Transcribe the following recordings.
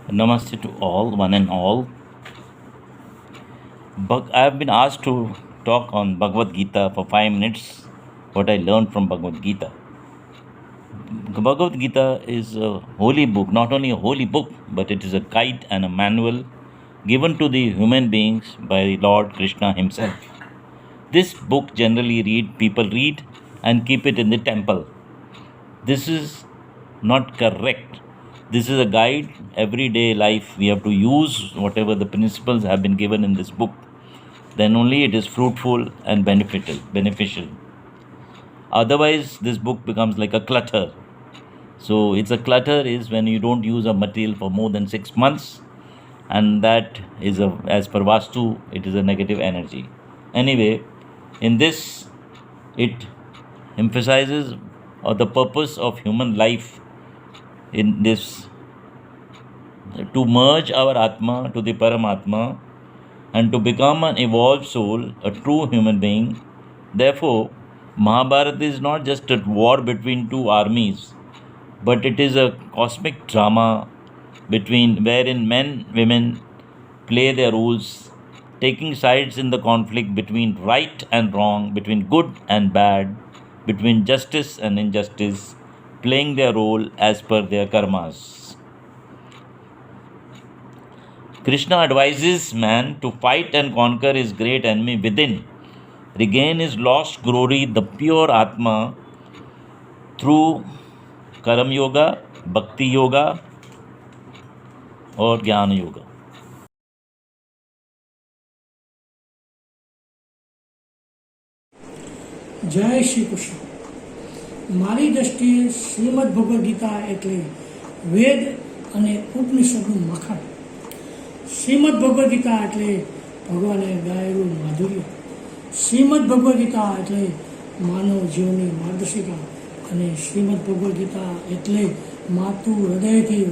Namaste to all, one and all. I have been asked to talk on Bhagavad Gita for 5 minutes, what I learned from Bhagavad Gita. Bhagavad Gita is a holy book, not only a holy book, but it is a guide and a manual given to the human beings by Lord Krishna himself. This book generally people read and keep it in the temple. This is not correct. This is a guide, everyday life. We have to use whatever the principles have been given in this book. Then only it is fruitful and beneficial. Otherwise, this book becomes like a clutter. So, it's a clutter is when you don't use a material for more than 6 months, and that is as per Vastu, it is a negative energy. Anyway, in this, it emphasizes the purpose of human life in this to merge our Atma to the Paramatma and to become an evolved soul, a true human being. Therefore, Mahabharata is not just a war between two armies, but it is a cosmic drama wherein men, women play their roles, taking sides in the conflict between right and wrong, between good and bad, between justice and injustice, playing their role as per their karmas. Krishna advises man to fight and conquer his great enemy within, regain his lost glory, the pure Atma, through Karam Yoga, Bhakti Yoga, or Jnana Yoga. જય શ્રી કૃષ્ણ. મારી દ્રષ્ટિએ શ્રીમદ ભગવદ્ ગીતા એટલે વેદ અને ઉપનિષદનું મખણ. શ્રીમદ ભગવદ્ ગીતા એટલે ભગવાને ગાયેલું માધુર્ય. શ્રીમદ ભગવદ્ ગીતા એટલે માનવ જીવનની માર્ગદર્શિકા અને શ્રીમદ ભગવદ્ ગીતા એટલે માતું હૃદયથી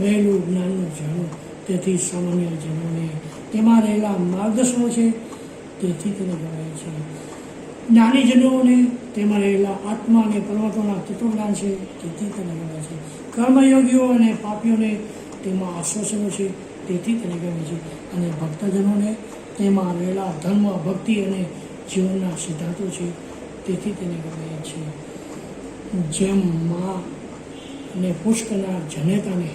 વહેલું જ્ઞાનનું ઝરણું. તેથી સામાન્ય જનોને તેમાં રહેલા માર્ગદર્શનો છે, તેથી તેને ગણાય છે. જ્ઞાનીજનોને તેમાં રહેલા આત્મા અને પરમાત્માના તત્વજ્ઞાન છે, તેથી તેને ગણાય છે. કર્મયોગીઓ અને પાપીઓને તેમાં આશ્વાસનો છે, તેથી તેને ગમે છે. અને ભક્તજનોને તેમાં રહેલા ધર્મ, ભક્તિ અને જીવનના સિદ્ધાંતો છે, તેથી તેને ગમે છે. જેમ મા અને પુષ્ટ કરનાર જનેતાને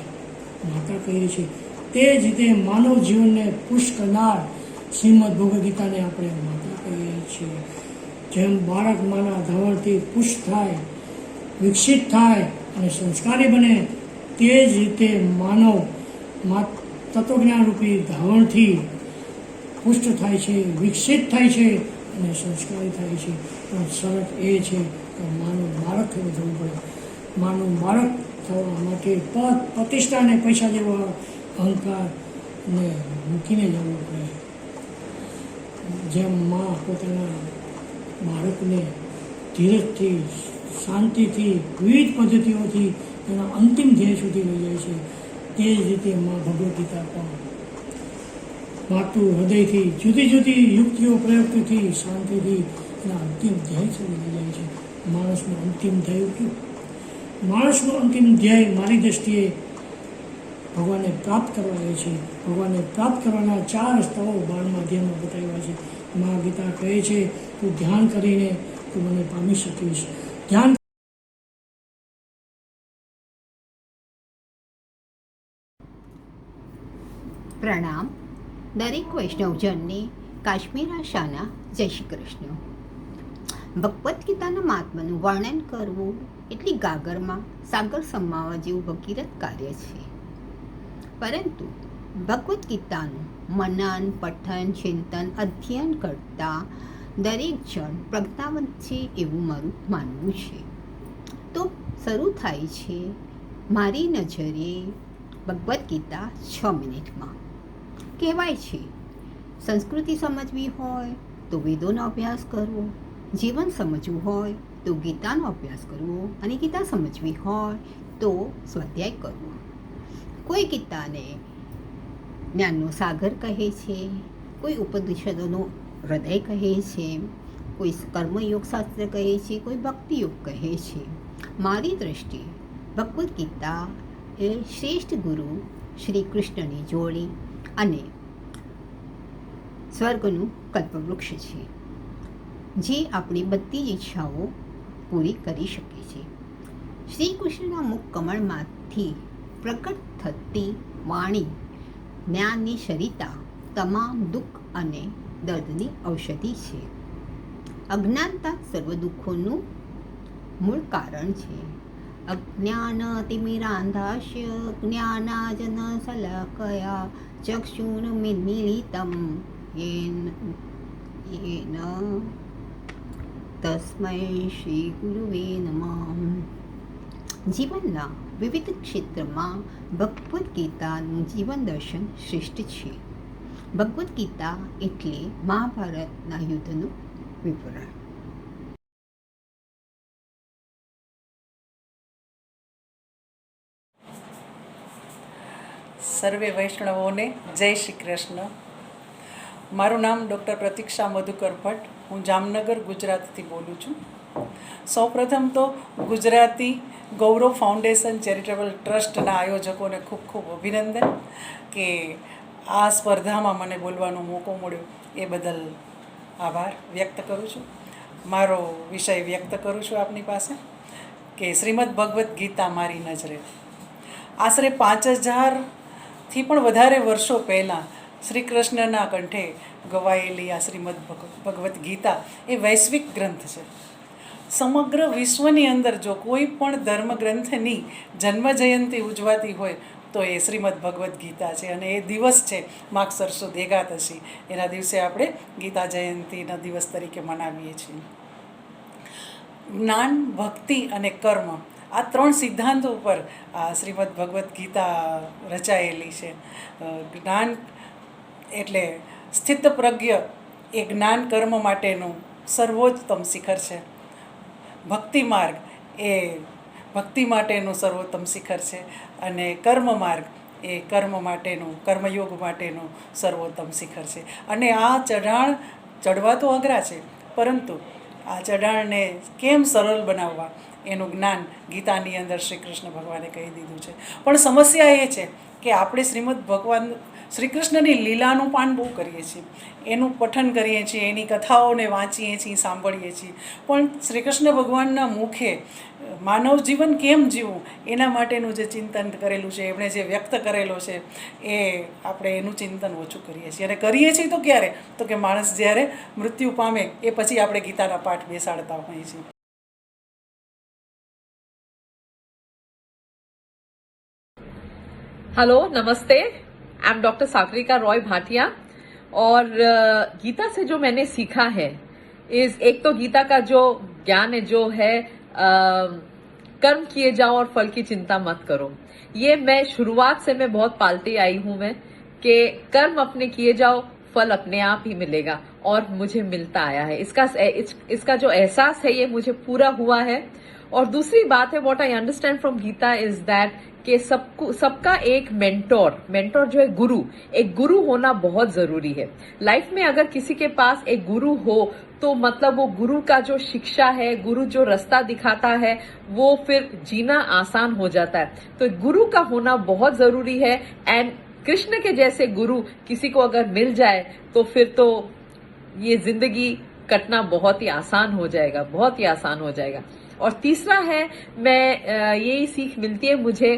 માતા કહીએ છીએ, તે જ રીતે માનવ જીવનને પુષ્ટ કરનાર શ્રીમદ ભગવદ્ ગીતાને આપણે માતા કહીએ છીએ. જેમ બાળક માના ધાવણથી પુષ્ટ થાય, વિકસિત થાય અને સંસ્કારી બને, તે જ રીતે માનવ તત્વજ્ઞાનરૂપી ધાવણથી પુષ્ટ થાય છે, વિકસિત થાય છે અને સંસ્કારી થાય છે. પણ શરત એ છે કે માનવ બાળક થવું જવું પડે. માનવ બાળક થવા માટે પદ, પ્રતિષ્ઠા અને પૈસા જેવા અહંકારને મૂકીને જવું પડે. જેમ મા પોતાના બાળકને ધીરજથી, શાંતિથી, વિવિધ પદ્ધતિઓથી એના અંતિમ ધ્યેય સુધી લઈ જાય છે, તે જ રીતે મા ભગવદ્ ગીતા પણ માતું હૃદયથી જુદી જુદી યુક્તિઓ, પ્રયુક્તિથી, શાંતિથી એના અંતિમ ધ્યેય સુધી લઈ જાય છે. માણસનું અંતિમ ધ્યેય કયું? માણસનું અંતિમ ધ્યેય મારી દૃષ્ટિએ ભગવાનને પ્રાપ્ત કરવા એ છે. ભગવાનને પ્રાપ્ત કરવાના 4 રસ્તાઓ 12મા અધ્યાયમાં બતાવ્યા છે. મા ગીતા કહે છે, તું ધ્યાન કરીને તું મને પામી શકીશ. ધ્યાન પ્રણામ. દરેક વૈષ્ણવજનને કાશ્મીર આશાના જય શ્રી કૃષ્ણ. ભગવદ્ ગીતાના મહાત્માનું વર્ણન કરવું એટલી ગાગરમાં સાગર સમાવવા જેવું ભગીરથ કાર્ય છે. પરંતુ ભગવદ્ ગીતાનું મનન, પઠન, ચિંતન, અધ્યયન કરતા દરેક જણ પ્રજ્ઞાવંત છે એવું મારું માનવું છે. તો શરૂ થાય છે મારી નજરે ભગવદ્ ગીતા 6 મિનિટમાં. કહેવાય છે સંસ્કૃતિ સમજવી હોય તો વેદોનો અભ્યાસ કરવો, જીવન સમજવું હોય તો ગીતાનો અભ્યાસ કરવો, અને ગીતા સમજવી હોય તો સ્વાધ્યાય કરવો. કોઈ ગીતાને જ્ઞાનનો સાગર કહે છે, કોઈ ઉપનિષદોનો હૃદય કહે છે, કોઈ કર્મયોગ શાસ્ત્ર કહે છે, કોઈ ભક્તિયોગ કહે છે. મારી દ્રષ્ટિએ ભગવદ્ ગીતા એ શ્રેષ્ઠ ગુરુ શ્રી કૃષ્ણની જોડી અને સ્વર્ગનું કલ્પવૃક્ષ છે, જે આપણી બધી જ ઈચ્છાઓ પૂરી કરી શકે છે. શ્રી કૃષ્ણના મુખ કમળમાંથી પ્રકટ થતી વાણી જ્ઞાનની સરિતા તમામ દુઃખ અને દર્દની ઔષધિ છે. અજ્ઞાનતા સર્વ દુઃખોનું મૂળ કારણ છે. અજ્ઞાનતિમિરાંધાસ્ય જ્ઞાનાજન શલાકયા ચક્ષુર્મિન્મીલિતમ યેન તસ્મૈ શ્રી ગુરુવે નમઃ. જીવનના વિવિધ ક્ષેત્રમાં ભગવદ્ ગીતાનું જીવન દર્શન શ્રેષ્ઠ છે. ભગવદ્ ગીતા એટલે મહાભારતના યુદ્ધનું વિવરણ. સર્વે વૈષ્ણવોને જય શ્રી કૃષ્ણ. મારું નામ ડૉક્ટર પ્રતીક્ષા મધુકર ભટ્ટ. હું જામનગર ગુજરાતથી બોલું છું. સૌપ્રથમ તો ગુજરાતી ગૌરવ ફાઉન્ડેશન ચેરિટેબલ ટ્રસ્ટના આયોજકોને ખૂબ ખૂબ અભિનંદન કે આ સ્પર્ધામાં મને બોલવાનો મોકો મળ્યો એ બદલ આભાર વ્યક્ત કરું છું. મારો વિષય વ્યક્ત કરું છું આપની પાસે કે શ્રીમદ ભગવદ્ ગીતા મારી નજરે. આશરે 5000થી પણ વધારે વર્ષો પહેલાં શ્રી કૃષ્ણના કંઠે ગવાયેલી આ શ્રીમદ ભગવદ્ ગીતા એ વૈશ્વિક ગ્રંથ છે. સમગ્ર વિશ્વની અંદર જો કોઈ પણ ધર્મગ્રંથની જન્મજયંતિ ઉજવાતી હોય તો એ શ્રીમદ ભગવદ્ ગીતા છે. અને એ દિવસ છે માગસર સુદ એકાદશી. એના દિવસે આપણે ગીતા જયંતિના દિવસ તરીકે મનાવીએ છીએ. જ્ઞાન, ભક્તિ અને કર્મ આ 3 સિદ્ધાંતો ઉપર આ શ્રીમદ ભગવદ્ ગીતા રચાયેલી છે. જ્ઞાન એટલે સ્થિતપ્રજ્ઞ એ જ્ઞાન કર્મ માટેનું સર્વોત્તમ શિખર છે. ભક્તિ માર્ગ એ ભક્તિ માટેનું સર્વોત્તમ શિખર છે. અને કર્મ માર્ગ એ કર્મ માટેનું કર્મયોગ માટેનું સર્વોત્તમ શિખર છે. અને આ ચઢાણ ચડવા તો અઘરા છે, પરંતુ આ ચઢાણને કેમ સરળ બનાવવા એનું જ્ઞાન ગીતાની અંદર શ્રી કૃષ્ણ ભગવાને કહી દીધું છે. પણ સમસ્યા એ છે કે આપણે શ્રી કૃષ્ણની લીલાનું પાન બહુ કરીએ છીએ, એનું પઠન કરીએ છીએ, એની કથાઓને વાંચીએ છીએ, સાંભળીએ છીએ, પણ શ્રી કૃષ્ણ ભગવાનના મુખે માનવ જીવન કેમ જીવવું એના માટેનું જે ચિંતન કરેલું છે, એમણે જે વ્યક્ત કરેલો છે, એ આપણે એનું ચિંતન ઓછું કરીએ છીએ. અને કરીએ છીએ તો ક્યારે? તો કે માણસ જ્યારે મૃત્યુ પામે એ પછી આપણે ગીતાના પાઠ બેસાડતા હોઈએ છીએ. हेलो, नमस्ते. I am doctor Sagarika Roy Bhatia और गीता से जो मैंने सीखा है इस एक तो गीता का जो ज्ञान है जो है कर्म किए जाओ और फल की चिंता मत करो. ये मैं शुरुआत से मैं बहुत पालती आई हूं मैं कि कर्म अपने किए जाओ, फल अपने आप ही मिलेगा और मुझे मिलता आया है. इसका जो एहसास है ये मुझे पूरा हुआ है. और दूसरी बात है what I understand from Gita is that कि सबका एक मेंटोर जो है गुरु, एक गुरु होना बहुत जरूरी है. लाइफ में अगर किसी के पास एक गुरु हो तो मतलब वो गुरु का जो शिक्षा है, गुरु जो रास्ता दिखाता है, वो फिर जीना आसान हो जाता है. तो गुरु का होना बहुत जरूरी है. एंड कृष्ण के जैसे गुरु किसी को अगर मिल जाए तो फिर तो ये जिंदगी कटना बहुत ही आसान हो जाएगा, बहुत ही आसान हो जाएगा. और तीसरा है, मैं यही सीख मिलती है मुझे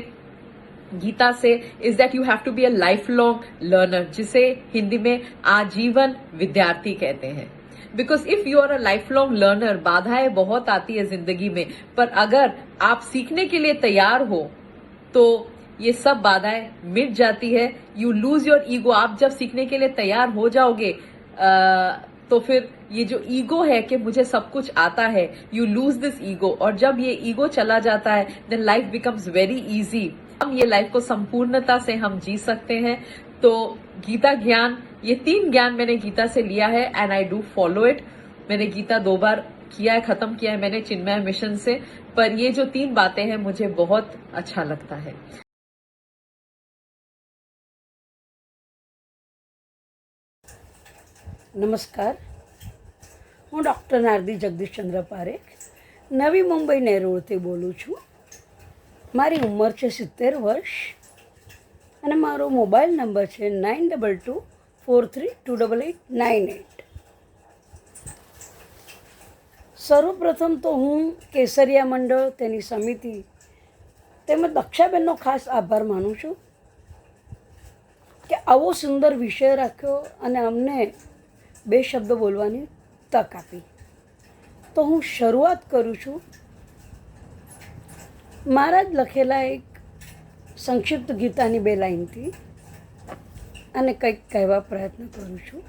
गीता से is that you have to be a life long learner, जिसे हिंदी में आजीवन विद्यार्थी कहते हैं. Because if you are a life long learner, बाधाएं बहुत आती है जिंदगी में, पर अगर आप सीखने के लिए तैयार हो तो ये सब बाधाएं मिट जाती है. You lose your ego. आप जब सीखने के लिए तैयार हो जाओगे तो फिर ये जो ईगो है कि मुझे सब कुछ आता है, यू लूज दिस ईगो. और जब ये ईगो चला जाता है then life becomes very easy. हम ये लाइफ को संपूर्णता से हम जी सकते हैं. तो गीता ज्ञान, ये 3 ज्ञान मैंने गीता से लिया है and I do follow it. मैंने गीता 2 बार किया है, खत्म किया है मैंने चिन्मय मिशन से. पर ये जो 3 बातें हैं मुझे बहुत अच्छा लगता है. નમસ્કાર, હું ડૉક્ટર નારદી જગદીશચંદ્ર પારેખ નવી મુંબઈ નેરોળથી બોલું છું. મારી ઉંમર છે 70 વર્ષ અને મારો મોબાઈલ નંબર છે 9224328898. સર્વપ્રથમ તો હું કેસરિયા મંડળ, તેની સમિતિ તેમજ દક્ષાબેનનો ખાસ આભાર માનું છું કે આવો સુંદર વિષય રાખ્યો અને અમને 2 શબ્દો બોલવાની તક આપી. તો હું શરૂઆત કરું છું મારા જ લખેલા એક સંક્ષિપ્ત ગીતાની 2 લાઈનથી અને કંઈક કહેવા પ્રયત્ન કરું છું.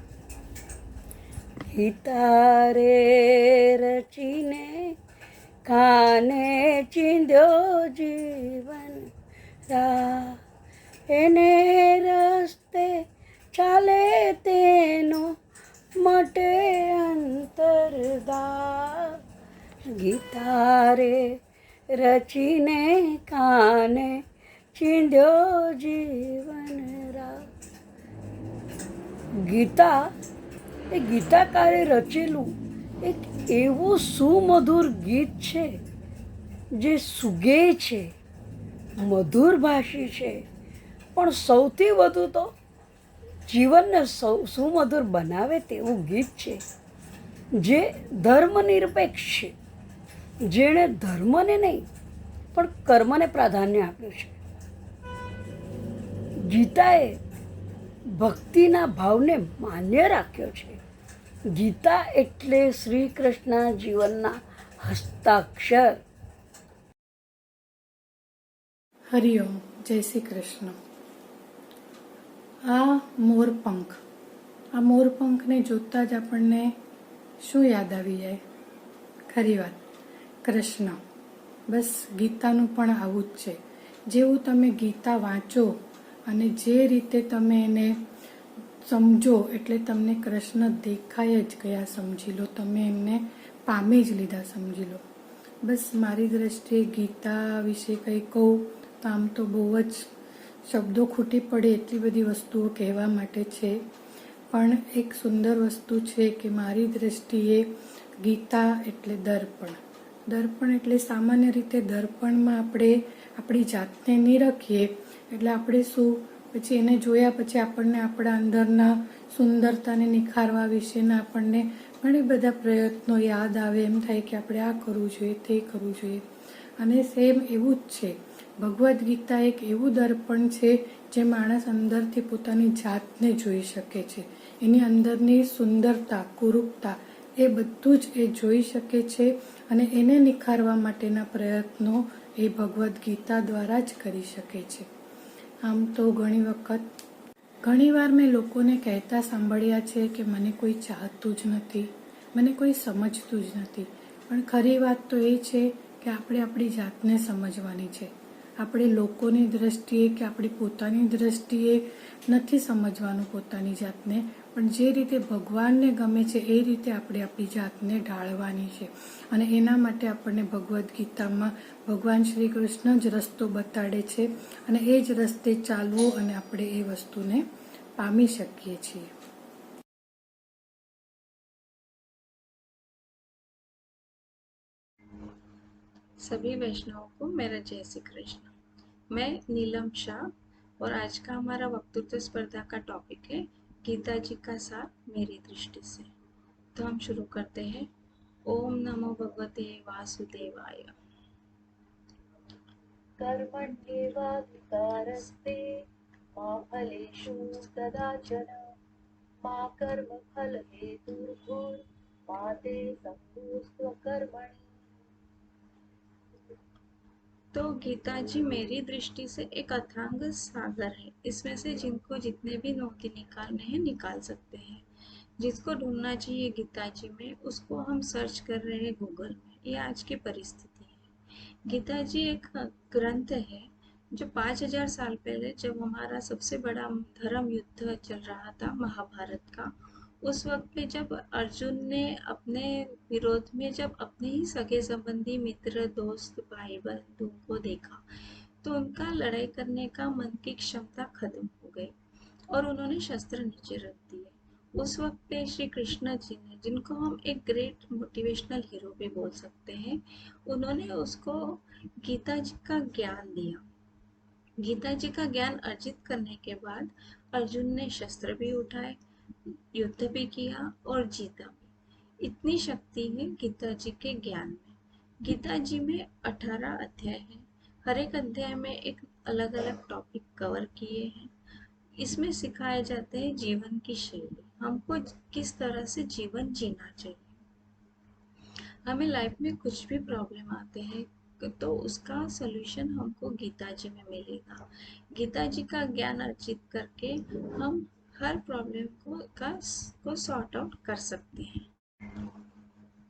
ગીતા રે રચીને કાને ચીંધ્યો જીવન રા, એને રસ્તે ચાલે તેનો મટે અંતરદા. ગીતા રે રચીને કાને ચીંધ્યો જીવન રા. ગીતા એ ગીતાકારે રચેલું એક એવું સુમધુર ગીત છે જે સુગે છે, મધુર ભાષી છે, પણ સૌથી વધુ તો જીવનને સુમધુર બનાવે તેવું ગીત છે, જે ધર્મનિરપેક્ષ છે, જેણે ધર્મને નહીં પણ કર્મને પ્રાધાન્ય આપ્યું છે. ગીતાએ ભક્તિના ભાવને માન્ય રાખ્યો છે. ગીતા એટલે શ્રી કૃષ્ણ જીવનના હસ્તાક્ષર. હરિઓમ, જય શ્રી કૃષ્ણ. આ મોરપંખને જોતાં જ આપણને શું યાદ આવી જાય? ખરી વાત, કૃષ્ણ. બસ ગીતાનું પણ આવું જ છે. જેવું તમે ગીતા વાંચો અને જે રીતે તમે એને સમજો એટલે તમને કૃષ્ણ દેખાય જ ગયા સમજી લો, તમે એમને પામી જ લીધા સમજી લો. બસ મારી દ્રષ્ટિએ ગીતા વિશે કંઈ કહું તો આમ તો બહુ જ શબ્દો ખૂટી પડે એટલી બધી વસ્તુઓ કહેવા માટે છે, પણ એક સુંદર વસ્તુ છે કે મારી દ્રષ્ટિએ ગીતા એટલે દર્પણ. દર્પણ એટલે સામાન્ય રીતે દર્પણમાં આપણે આપણી જાતને નિરખીએ એટલે આપણે શું, પછી એને જોયા પછી આપણને આપણા અંદરના સુંદરતાને નિખારવા વિશેના આપણને ઘણી બધા પ્રયત્નો યાદ આવે, એમ થાય કે આપણે આ કરવું જોઈએ, તે કરવું જોઈએ. અને સેમ એવું જ છે, ભગવદ્ ગીતા એક એવું દર્પણ છે જે માણસ અંદરથી પોતાની જાતને જોઈ શકે છે, એની અંદરની સુંદરતા, કુરૂપતા એ બધું જ એ જોઈ શકે છે અને એને નિખારવા માટેના પ્રયત્નો એ ભગવદ્ ગીતા દ્વારા જ કરી શકે છે. આમ તો ઘણીવાર મેં લોકોને કહેતા સાંભળ્યા છે કે મને કોઈ ચાહતું જ નથી, મને કોઈ સમજતું જ નથી. પણ ખરી વાત તો એ છે કે આપણે આપણી જાતને સમજવાની છે. આપણે લોકોની દ્રષ્ટિએ કે આપણી પોતાની દ્રષ્ટિએ નથી સમજવાનું પોતાની જાતને, પણ જે રીતે ભગવાનને ગમે છે એ રીતે આપણે આપણી જાતને ઢાળવાની છે. અને એના માટે આપણને ભગવદ્ ગીતામાં ભગવાન શ્રી કૃષ્ણ જ રસ્તો બતાડે છે અને એ જ રસ્તે ચાલવું અને આપણે એ વસ્તુને પામી શકીએ છીએ. सभी वैष्णवों को मेरा जय श्री कृष्ण. मैं नीलम शाह और आज का हमारा वक्तृत्व स्पर्धा का टॉपिक है गीता जी का सार मेरी दृष्टि से. तो हम शुरू करते हैं. ओम नमो भगवते वासुदेवाय. कर्मण्येवाधिकारस्ते मा फलेषु कदाचन मा कर्मफल हेतुर्भूर्मा ते संगोऽस्त्व कर्मणि. तो गीता जी मेरी दृष्टि से एक अथांग सागर है. इसमें से जिनको जितने भी नोती निकालने हैं निकाल सकते हैं. जिसको ढूंढना चाहिए गीता जी में उसको हम सर्च कर रहे हैं गूगल में. ये आज की परिस्थिति है. गीता जी एक ग्रंथ है जो 5000 साल पहले जब हमारा सबसे बड़ा धर्म युद्ध चल रहा था महाभारत का, उस वक्त पे जब अर्जुन ने अपने विरोध में जब अपने ही सगे संबंधी मित्र दोस्त भाई बंधु को देखा तो उनका लड़ाई करने का मन की क्षमता खत्म हो गई और उन्होंने शस्त्र नीचे रख दिए. उस वक्त पे श्री कृष्ण जी ने, जिनको हम एक ग्रेट मोटिवेशनल हीरो भी बोल सकते हैं, उन्होंने उसको गीता जी का ज्ञान दिया। गीता जी का ज्ञान अर्जित करने के बाद अर्जुन ने शस्त्र भी उठाए, युद्ध भी किया और जीता भी। इतनी शक्ति है गीता जी के ज्ञान में। गीता जी में 18 अध्याय हैं। हर एक अध्याय में एक अलग अलग टॉपिक कवर किए हैं। इसमें सिखाए जाते हैं जीवन की शैली, हमको किस तरह से जीवन जीना चाहिए। हमें लाइफ में कुछ भी प्रॉब्लम आते हैं तो उसका सलूशन हमको गीता जी में मिलेगा। गीता जी का ज्ञान अर्जित करके हम हर प्रॉब्लम को सॉर्ट आउट कर सकते हैं।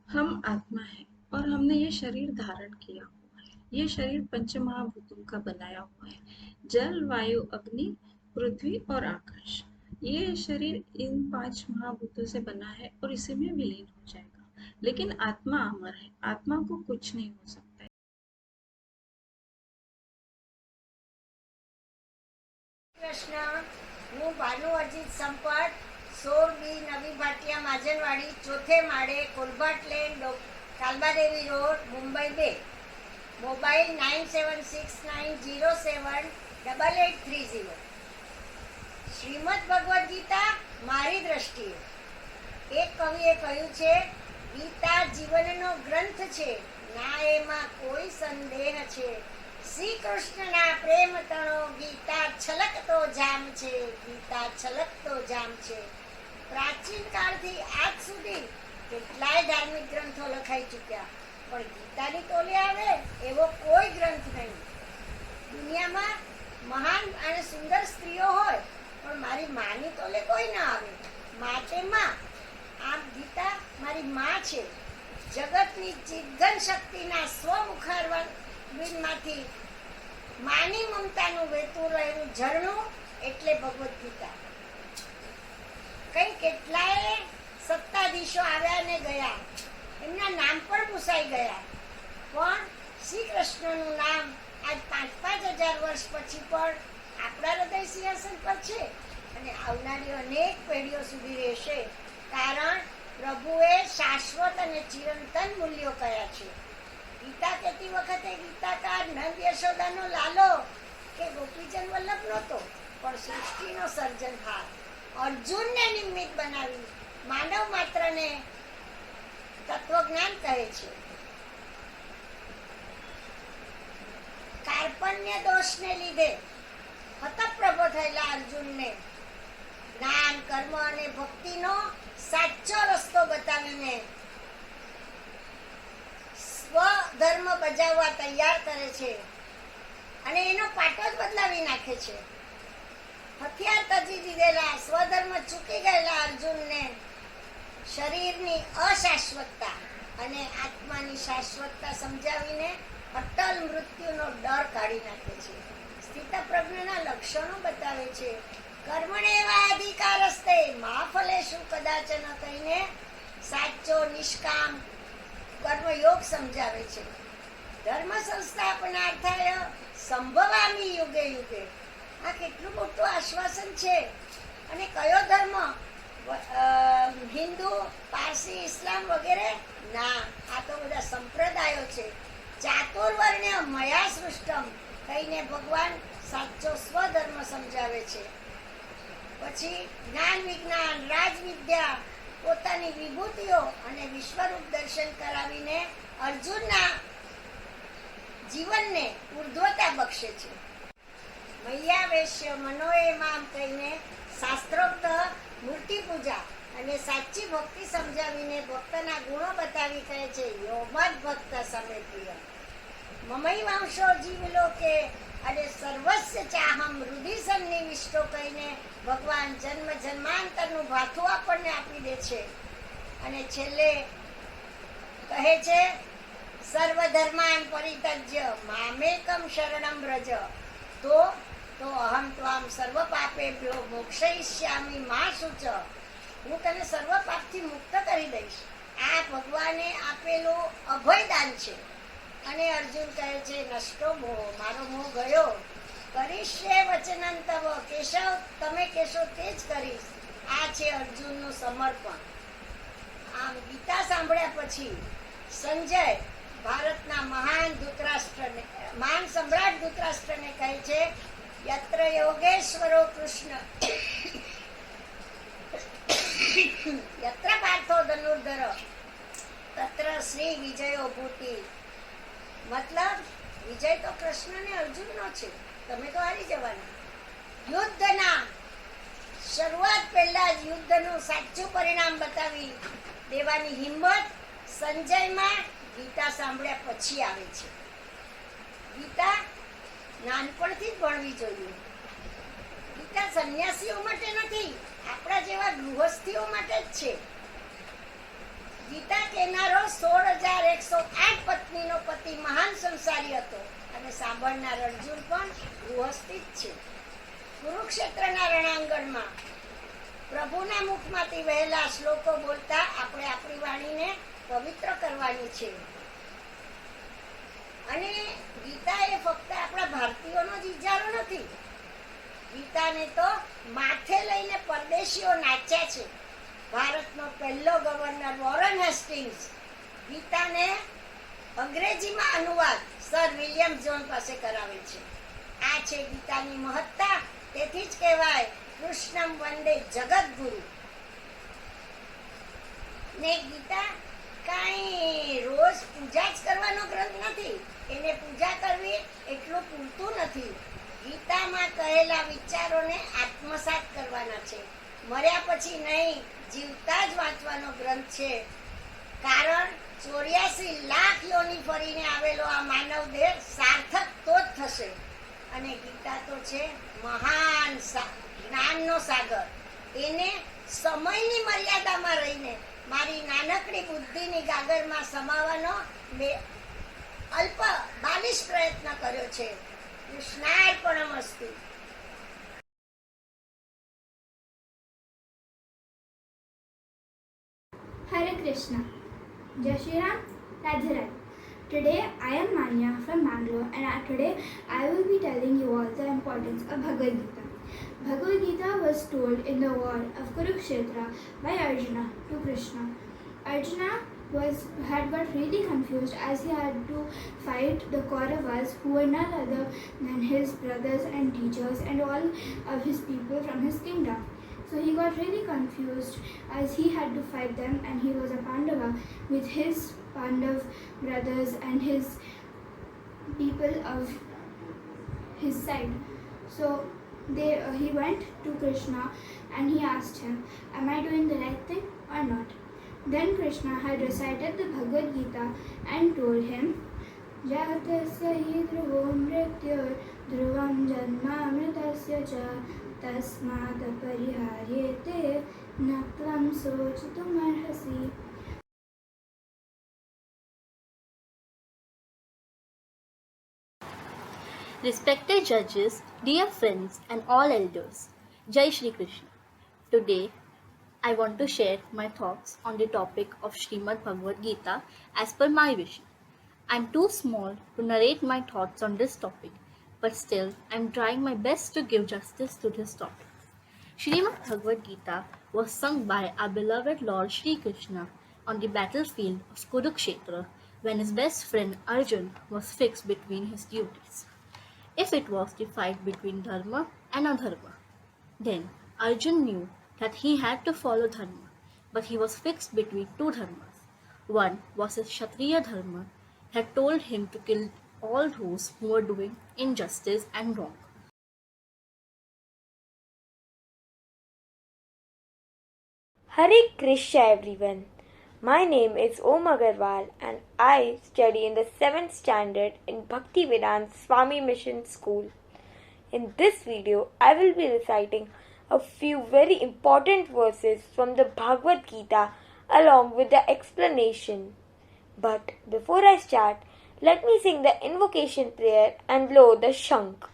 हम आत्मा है और हमने ये शरीर धारण किया हुआ है। ये शरीर पंच महाभूतों का बनाया हुआ है, जल, वायु, अग्नि, पृथ्वी और आकाश। ये शरीर इन 5 महाभूतों से बना है और इसी में विलीन हो जाएगा। लेकिन आत्मा अमर है, आत्मा को कुछ नहीं हो सकता है। કૃષ્ણ, હું ભાનુ અજીત સંપત 16B નવી ભાટિયા માજનવાડી, ચોથે માળે, Kolbhat lane, Kalbadevi road, Mumbai 2. Mobile 9769078830. Shrimad Bhagavad Gita મારી દ્રષ્ટિએ. એક કવિએ કહ્યું છે, ગીતા જીવનનો ગ્રંથ છે, ના એમાં કોઈ સંદેહ છે. શ્રી કૃષ્ણના પ્રેમ તણો ગીતા છલકતો જામ છે, ગીતા છલકતો જામ છે. પ્રાચીન કાળથી આજ સુધી કેટલાય ધાર્મિક ગ્રંથો લખાઈ ચૂક્યા, પણ ગીતાની તોલે આવે એવો કોઈ ગ્રંથ નહીં. દુનિયામાં મહાન અને સુંદર સ્ત્રીઓ હોય, પણ મારી માની તોલે કોઈ ના આવે. માટે માં, આ ગીતા મારી માં છે. જગતની ચિદઘન શક્તિના સ્વમુખારવિંદમાંથી માની મમતાનું વહેતું રહેલું ઝરણું એટલે ભગવદ્ ગીતા. કઈ કેટલાય સત્તાધીશો આવ્યા ને ગયા, એમના નામ પણ ભૂસાઈ ગયા, પણ શ્રી કૃષ્ણનું નામ આજ 5,000 વર્ષ પછી પણ આપણા હૃદય સિંહાસન પર છે અને આવનારી અનેક પેઢીઓ સુધી રહેશે. કારણ પ્રભુએ શાશ્વત અને ચિરંતન મૂલ્યો કયા છે. ગીતા કહેતી વખતે ગીતાકાર નંદ યશોદાનો લાલો કે ગોપીચંદ વલ્લભ નહોતો, પણ સૃષ્ટિનો સર્જનહાર. અર્જુનને નિમિત્ત બનાવી માનવ માત્રને તત્વજ્ઞાન કહે છે. કાર્પણ્ય દોષને લીધે હતપ્રભો થયેલા અર્જુનને જ્ઞાન, કર્મ અને ભક્તિનો સાચો રસ્તો બતાવીને સ્વધર્મ બજાવવા તૈયાર કરે છે અને એનો પાટો જ બદલાવી નાખે છે. હથિયાર તજી દીધેલા, સ્વધર્મ ચૂકી ગયેલા અર્જુનને શરીરની અશાશ્વતતા અને આત્માની શાશ્વતતા સમજાવીને અટલ મૃત્યુનો ડર કાઢી નાખે છે. સ્થિતપ્રજ્ઞના લક્ષણો બતાવે છે. કર્મણેવા અધિકારસ્તે મા ફલેષુ કદાચન કહીને સાચો નિષ્કામ કર્મયોગ સમજાવે છે. ધર્મ સંસ્થાપનાર્થાય સંભવામી યુગે યુગે. આ કેટલું મોટું આશ્વાસન છે. અને કયો ધર્મ? હિન્દુ, પારસી, ઇસ્લામ વગેરે ના, આ તો બધા સંપ્રદાયો છે. ચાતુર્વર્ણ્ય મયા સૃષ્ટમ કહીને ભગવાન સાચો સ્વધર્મ સમજાવે છે. પછી જ્ઞાન, વિજ્ઞાન, રાજવિદ્યા, પોતાની વિભૂતિઓ અને વિશ્વરૂપ દર્શન કરાવીને અર્જુનના જીવનને ઉર્ધ્વતા બક્ષે છે. મૈયાવેશ્ય મનોએ મામ કહીને શાસ્ત્રોક્ત મૂર્તિ પૂજા અને સાચી ભક્તિ સમજાવીને ભક્તના ગુણો બતાવી કહે છે, યોમદ ભક્ત સમે પ્રિય મમૈવાંશો જીવલોકે અને સર્વસ્ય ચાહમ હૃદય સન્નિવિષ્ટો કહીને ભગવાન જન્મ જન્માંતરનું ભાથું આપણને આપી દે છે. અને છેલ્લે કહે છે, સર્વધર્માન પરિત્યજ્ય મામેકમ શરણમ વ્રજ તો અહમ ત્વામ સર્વ પાપેભ્યો મોક્ષયિષ્યામિ મા શુચ. હું તને સર્વ પાપથી મુક્ત કરી દઈશ. આ ભગવાને આપેલું અભયદાન છે. અને અર્જુન કહે છે, નષ્ટો મોહ, મારો મોહ ગયો. કરીશ્ય વચનં તવ, કેશવ તમે કહેશો તે જ કરીશ. આ છે અર્જુનનું સમર્પણ. આમ ગીતા સાંભળ્યા પછી સંજય ભારતના મહાન ધૃતરાષ્ટ્રને ધૃતરાષ્ટ્રને કહે છે, યત્ર યોગેશ્વરો કૃષ્ણ યત્ર પાર્થો ધનુર્ધર તત્ર શ્રી વિજયો ભૂતિ. મતલબ વિજય તો કૃષ્ણ ને અર્જુનનો છે, તમે તો હારી જવાના. યુદ્ધના શરૂઆત પહેલા જ યુદ્ધનું સાચું પરિણામ બતાવી દેવાની હિંમત સંજયમાં ગીતા સાંભળ્યા પછી આવે છે. ગીતા નાનપણથી જ ભણવી જોઈએ. ગીતા સંન્યાસીઓ માટે નથી, આપણા જેવા ગૃહસ્થીઓ માટે જ છે. ગીતા કહેનારો 16,108 પત્નીનો પતિ મહાન સંસારી હતો અને સાંભળનાર અર્જુન પણ ગૃહસ્થી જ છે. કુરુક્ષેત્રના રણાંગણમાં પ્રભુના મુખમાંથી વહેલા શ્લોકો બોલતા આપણે આપણી વાણીને પવિત્ર કરવાની છે. અને ગીતા એ ફક્ત આપણા ભારતીયોનો જ ઇજારો નથી. ગીતાને તો માથે લઈને પરદેશીઓ નાચ્યા છે. ભારતનો પહેલો ગવર્નર વોરન હેસ્ટિંગ્સ ગીતાને અંગ્રેજીમાં અનુવાદ સર વિલિયમ જોન પાસે કરાવે છે. આ છે ગીતાની મહત્તા. તેથી જ કહેવાય કૃષ્ણમ વંદે જગદગુરુ. ને ગીતા કાંઈ રોજ પૂજા જ કરવાનો ગ્રંથ નથી. એને પૂજા કરવી એટલું પૂરતું નથી. ગીતામાં કહેલા વિચારોને આત્મસાત કરવાના છે. મર્યા પછી નહીં, જીવતા જ વાંચવાનો ગ્રંથ છે. કારણ 84 લાખ યોની ફરીને આવેલો આ માનવ દેહ સાર્થક તો જ થશે. અને ગીતા તો છે મહાન જ્ઞાનનો સાગર. એને સમયની મર્યાદામાં રહીને મારી નાનકડી બુદ્ધિની ગાગરમાં સમાવવાનો મેં અલ્પ બાલિશ પ્રયત્ન કર્યો છે. કૃષ્ણાર્પણમસ્તુ. Hare Krishna. Jai Shri Ram, Radhe Radhe. Today I am Manya from Bangalore and today I will be telling you all the importance of Bhagavad Gita. Bhagavad Gita was told in the war of Kurukshetra by Arjuna to Krishna. Arjuna had got really confused as he had to fight the Kauravas, who were none other than his brothers and teachers and all of his people from his kingdom. So he got really confused as he had to fight them, and he was a Pandava with his Pandav brothers and his people of his side. So he went to Krishna and he asked him, am I doing the right thing or not? Then Krishna had recited the Bhagavad Gita and told him, Jatasya hi dhruvo mrityor dhruvam janmamritasya cha tasmat pariharyete na tvam sochitum arhasi. Respected judges, dear friends and all elders, Jai Shri Krishna. Today, I want to share my thoughts on the topic of Srimad Bhagavad Gita as per my vision. I am too small to narrate my thoughts on this topic, but still I am trying my best to give justice to this topic. Srimad Bhagavad Gita was sung by our beloved Lord Shri Krishna on the battlefield of Kurukshetra when his best friend Arjun was fixed between his duties. If it was the fight between Dharma and Adharma, then Arjun knew that he had to follow Dharma, but he was fixed between two Dharmas. One was his Kshatriya Dharma that told him to kill all those who were doing injustice and wrong. Hare Krishna everyone. My name is Om Agarwal and I study in the 7th standard in Bhaktivedanta Swami Mission School. In this video, I will be reciting a few very important verses from the Bhagavad Gita along with the explanation. But before I start, let me sing the invocation prayer and blow the shankh.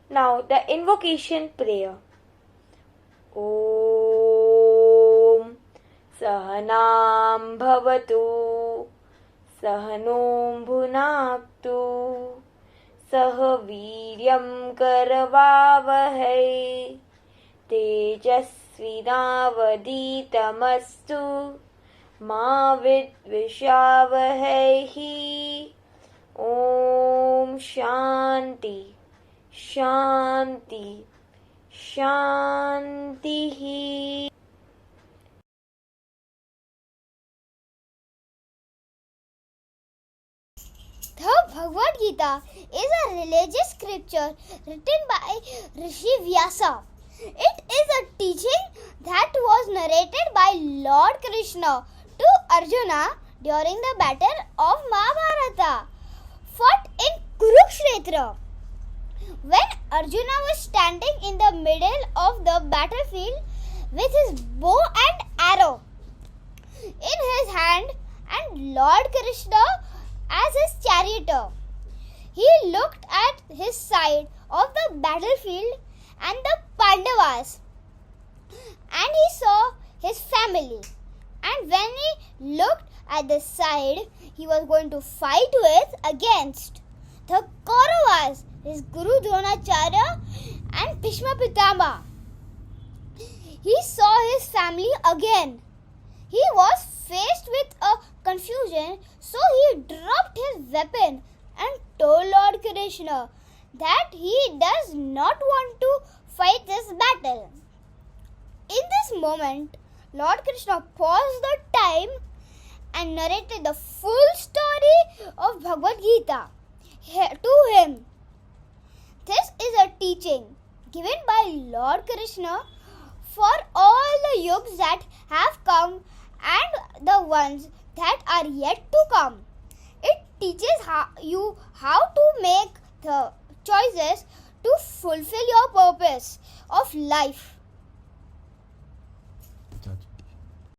Now the invocation prayer. Om Sahanam Bhavatu सहनो भुनाक्तु सह वीर्यं करवावहै तेजस्विनावधीतमस्तु मा विद्विषावहैः ॐ शान्ति शान्ति शान्तिः. The Bhagavad Gita is a religious scripture written by Rishi Vyasa. It is a teaching that was narrated by Lord Krishna to Arjuna during the battle of Mahabharata, fought in Kurukshetra. When Arjuna was standing in the middle of the battlefield with his bow and arrow in his hand and Lord Krishna as his charioteer, he looked at his side of the battlefield and the Pandavas, and he saw his family. And when he looked at the side he was going to fight with against the Kauravas, his Guru Dronacharya and Bhishma Pitama, he saw his family again. He was faced with a confusion, so he dropped his weapon and told Lord Krishna that he does not want to fight this battle. In this moment, Lord Krishna paused the time and narrated the full story of Bhagavad Gita to him. This is a teaching given by Lord Krishna for all the yugas that have come and the ones that are yet to come. It teaches you how to make the choices to fulfill your purpose of life.